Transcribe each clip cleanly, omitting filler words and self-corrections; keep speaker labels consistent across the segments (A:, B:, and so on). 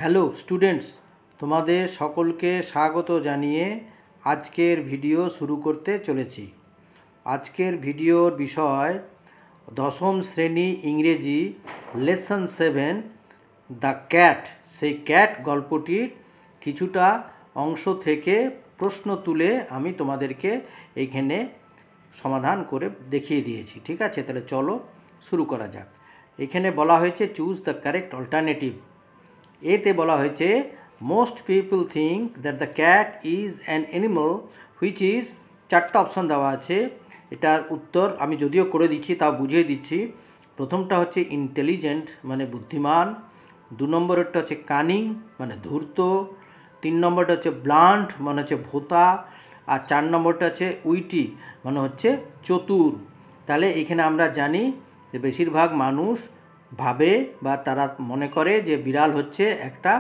A: Hello students, তোমাদের সকলকে স্বাগত জানিয়ে আজকের ভিডিও শুরু করতে চলেছি। আজকের ভিডিওর বিষয় দশম শ্রেণী ইংরেজি লেসন 7 দ্য ক্যাট। সেই ক্যাট গল্পটির কিছুটা অংশ থেকে প্রশ্ন তুলে আমি তোমাদেরকে এইখানে সমাধান করে দেখিয়ে দিয়েছি। ঠিক আছে, তাহলে চলো শুরু করা যাক। এখানে বলা হয়েছে চুজ দ্য কারেক্ট অল্টারনেটিভ। এতে বলা হয়েছে most people think that the cat is an animal which is, চারটা অপশান দেওয়া আছে। এটার উত্তর আমি যদিও করে দিচ্ছি তাও বুঝিয়ে দিচ্ছি। প্রথমটা হচ্ছে ইন্টেলিজেন্ট মানে বুদ্ধিমান, 2 নম্বরেরটা হচ্ছে কানিং মানে ধূর্ত, 3 নম্বরটা হচ্ছে ব্লান্ট মানে হচ্ছে ভোঁতা, আর 4 নম্বরটা হচ্ছে উইটি মানে হচ্ছে চতুর। তাহলে এখানে আমরা জানি যে বেশিরভাগ মানুষ ভাবে বা তারা মনে করে যে বিড়াল হচ্ছে একটা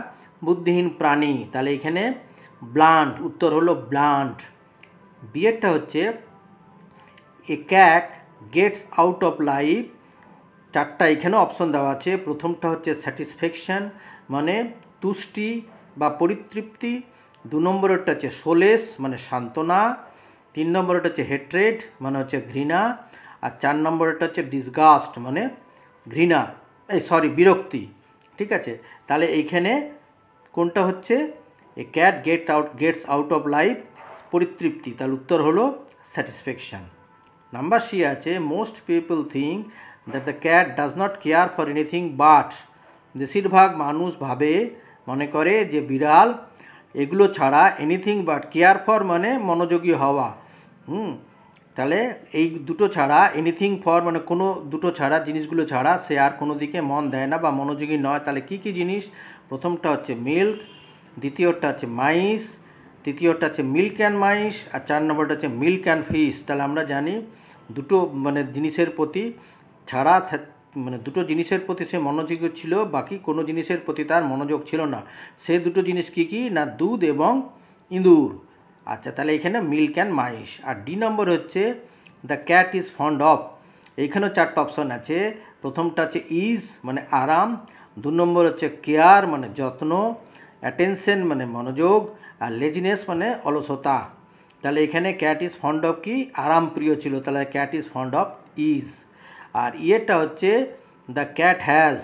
A: বুদ্ধিহীন প্রাণী। তাহলে এখানে ব্লান্ট, উত্তর হলো ব্লান্ট। বিয়েরটা হচ্ছে এ cat Gates out of life. চারটা এখানে অপশন দেওয়া আছে। প্রথমটা হচ্ছে স্যাটিসফ্যাকশন মানে তুষ্টি বা পরিতৃপ্তি, 2 নম্বরেরটা হচ্ছে সোলেস মানে সান্ত্বনা, 3 নম্বরটা হচ্ছে হেট্রেড মানে হচ্ছে ঘৃণা, আর 4 নম্বরটা হচ্ছে ডিসগাস্ট মানে ঘৃণা, বিরক্তি। ঠিক আছে, তাহলে এইখানে কোনটা হচ্ছে এ cat Gates out of life, পরিতৃপ্তি। তাহলে উত্তর হলো স্যাটিসফ্যাকশন। নাম্বার সি আছে most people think that the cat does not care for anything but. বেশিরভাগ মানুষ ভাবে মনে করে যে বিড়াল এগুলো ছাড়া এনিথিং বাট, কেয়ার ফর মানে মনোযোগী হওয়া, তাহলে এই দুটো ছাড়া, এনিথিং ফর মানে কোনো দুটো ছাড়া, জিনিসগুলো ছাড়া সে আর কোনো দিকে মন দেয় না বা মনোযোগী নয়। তাহলে কী কী জিনিস? প্রথমটা হচ্ছে মিল্ক, দ্বিতীয়টা হচ্ছে মাইস, তৃতীয়টা হচ্ছে মিল্ক অ্যান্ড মাইস, আর 4 নম্বরটা হচ্ছে মিল্ক অ্যান্ড ফিশ। তাহলে আমরা জানি দুটো মানে জিনিসের প্রতি ছাড়া মানে দুটো জিনিসের প্রতি সে মনোযোগী ছিল, বাকি কোনো জিনিসের প্রতি তার মনোযোগ ছিল না। সে দুটো জিনিস কী কী না, দুধ এবং ইঁদুর। আচ্ছা, তাহলে এখানে মিল্ক অ্যান্ড মাইস। আর ডি নম্বর হচ্ছে the cat is fond of. এইখানেও 4টা অপশন আছে। প্রথমটা হচ্ছে ইজ মানে আরাম, 2 নম্বর হচ্ছে কেয়ার মানে যত্ন, অ্যাটেনশন মানে মনোযোগ, আর লেজিনেস মানে অলসতা। তাহলে এখানে ক্যাট ইজ ফন্ড অফ কি, আরাম প্রিয় ছিল, তাহলে cat is fond of is. আর ইয়েটা হচ্ছে দ্য ক্যাট হ্যাজ,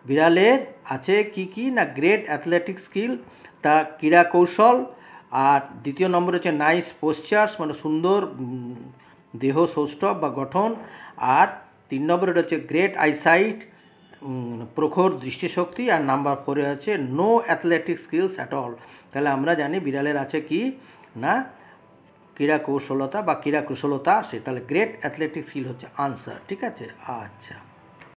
A: বিড়ালের আছে কি কি না গ্রেট অ্যাথলেটিক স্কিল, তা ক্রীড়া কৌশল, আর দ্বিতীয় নম্বর হচ্ছে নাইস পোশ্চার্স মানে সুন্দর দেহ সৌষ্ঠব বা গঠন, আর 3 নম্বরে হচ্ছে গ্রেট আইসাইট প্রখর দৃষ্টিশক্তি, আর নাম্বার 4 আছে no athletic skills at all. তাহলে আমরা জানি বিড়ালের আছে কি না ক্রীড়া কৌশলতা বা ক্রীড়া কুশলতা, সে তাহলে গ্রেট অ্যাথলেটিক স্কিল হচ্ছে আনসার। ঠিক আছে, আচ্ছা।